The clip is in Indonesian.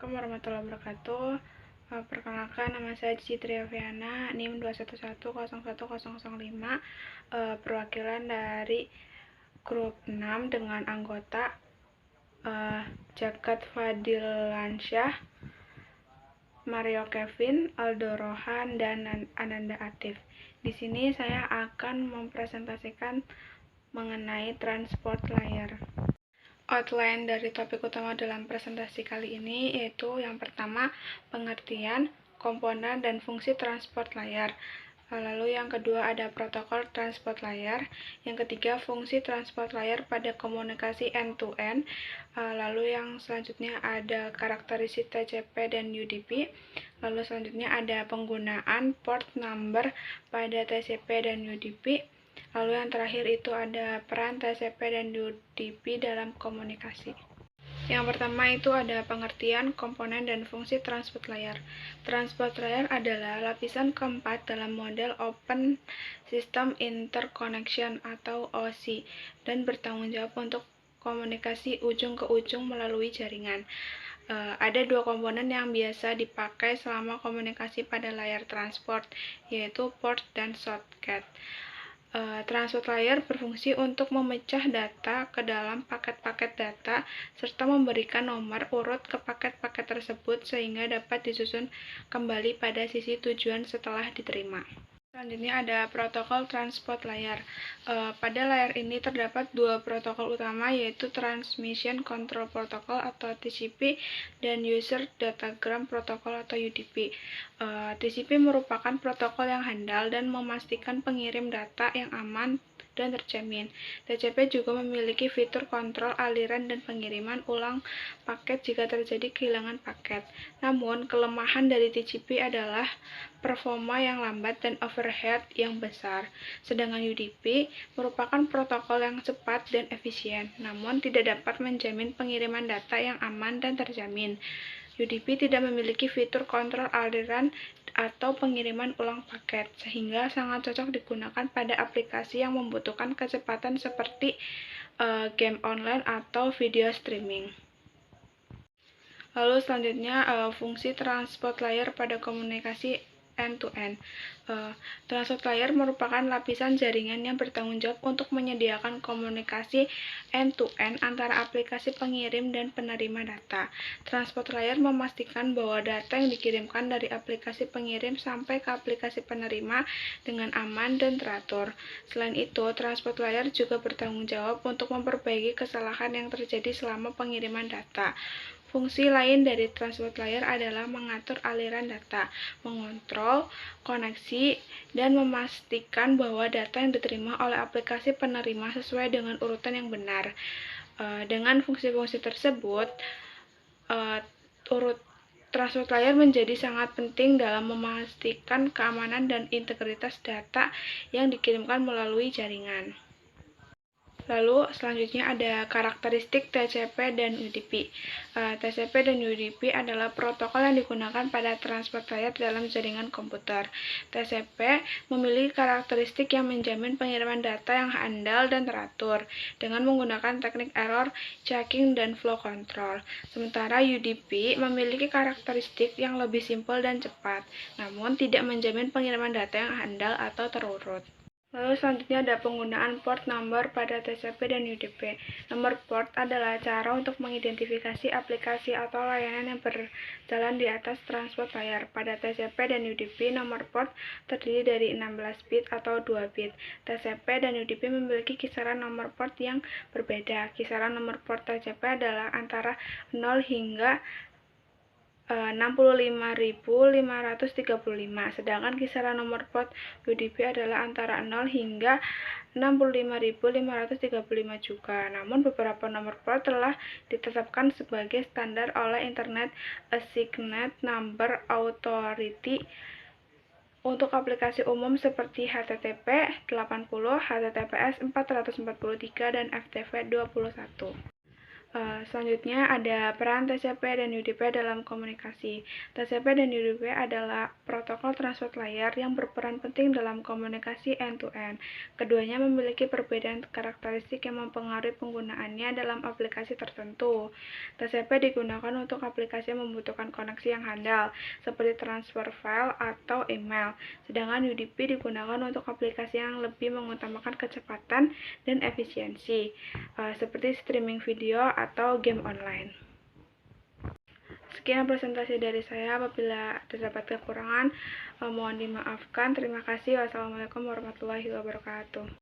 Assalamualaikum warahmatullahi wabarakatuh. Perkenalkan, nama saya Cici Triaviana, NIM 211011005, perwakilan dari grup 6 dengan anggota Jagat Fadilansyah, Mario Kevin, Aldo Rohan, dan Ananda Atif. Di sini saya akan mempresentasikan mengenai transport layer. Outline dari topik utama dalam presentasi kali ini yaitu yang pertama, pengertian, komponen, dan fungsi transport layer. Lalu yang kedua ada protokol transport layer. Yang ketiga, fungsi transport layer pada komunikasi end-to-end. Lalu yang selanjutnya ada karakteristik TCP dan UDP. Lalu selanjutnya ada penggunaan port number pada TCP dan UDP. Lalu yang terakhir itu ada peran TCP dan UDP dalam komunikasi. Yang pertama itu ada pengertian, komponen, dan fungsi transport layer. Transport layer adalah lapisan keempat dalam model Open System Interconnection atau OSI dan bertanggung jawab untuk komunikasi ujung ke ujung melalui jaringan. Ada dua komponen yang biasa dipakai selama komunikasi pada layar transport, yaitu port dan socket. Transport layer berfungsi untuk memecah data ke dalam paket-paket data serta memberikan nomor urut ke paket-paket tersebut sehingga dapat disusun kembali pada sisi tujuan setelah diterima. Selanjutnya ada protokol transport layer. Pada layar ini terdapat dua protokol utama, yaitu Transmission Control Protocol atau TCP dan User Datagram Protocol atau UDP. TCP merupakan protokol yang handal dan memastikan pengirim data yang aman dan terjamin. TCP juga memiliki fitur kontrol aliran dan pengiriman ulang paket jika terjadi kehilangan paket. Namun, kelemahan dari TCP adalah performa yang lambat dan overhead yang besar. Sedangkan UDP merupakan protokol yang cepat dan efisien, namun tidak dapat menjamin pengiriman data yang aman dan terjamin. UDP tidak memiliki fitur kontrol aliran atau pengiriman ulang paket, sehingga sangat cocok digunakan pada aplikasi yang membutuhkan kecepatan seperti game online atau video streaming. Lalu selanjutnya fungsi transport layer pada komunikasi end-to-end. Transport layer merupakan lapisan jaringan yang bertanggung jawab untuk menyediakan komunikasi end-to-end antara aplikasi pengirim dan penerima data. Transport layer memastikan bahwa data yang dikirimkan dari aplikasi pengirim sampai ke aplikasi penerima dengan aman dan teratur. Selain itu, transport layer juga bertanggung jawab untuk memperbaiki kesalahan yang terjadi selama pengiriman data. Fungsi lain dari transport layer adalah mengatur aliran data, mengontrol koneksi, dan memastikan bahwa data yang diterima oleh aplikasi penerima sesuai dengan urutan yang benar. Dengan fungsi-fungsi tersebut, transport layer menjadi sangat penting dalam memastikan keamanan dan integritas data yang dikirimkan melalui jaringan. Lalu selanjutnya ada karakteristik TCP dan UDP. TCP dan UDP adalah protokol yang digunakan pada transport layer dalam jaringan komputer. TCP memiliki karakteristik yang menjamin pengiriman data yang handal dan teratur dengan menggunakan teknik error checking dan flow control. Sementara UDP memiliki karakteristik yang lebih simpel dan cepat, namun tidak menjamin pengiriman data yang handal atau terurut. Lalu selanjutnya ada penggunaan port number pada TCP dan UDP. Nomor port adalah cara untuk mengidentifikasi aplikasi atau layanan yang berjalan di atas transport layer. Pada TCP dan UDP, nomor port terdiri dari 16 bit atau 2 bit. TCP dan UDP memiliki kisaran nomor port yang berbeda. Kisaran nomor port TCP adalah antara 0 hingga 65.535, sedangkan kisaran nomor port UDP adalah antara 0 hingga 65.535 juga. Namun beberapa nomor port telah ditetapkan sebagai standar oleh Internet Assigned Number Authority untuk aplikasi umum seperti HTTP 80, HTTPS 443, dan FTP 21. Selanjutnya ada peran TCP dan UDP dalam komunikasi. TCP dan UDP adalah protokol transport layer yang berperan penting dalam komunikasi end-to-end. Keduanya memiliki perbedaan karakteristik yang mempengaruhi penggunaannya dalam aplikasi tertentu. TCP digunakan untuk aplikasi yang membutuhkan koneksi yang handal, seperti transfer file atau email, sedangkan UDP digunakan untuk aplikasi yang lebih mengutamakan kecepatan dan efisiensi, seperti streaming video atau game online. Sekian presentasi dari saya. Apabila terdapat kekurangan, mohon dimaafkan. Terima kasih. Wassalamualaikum warahmatullahi wabarakatuh.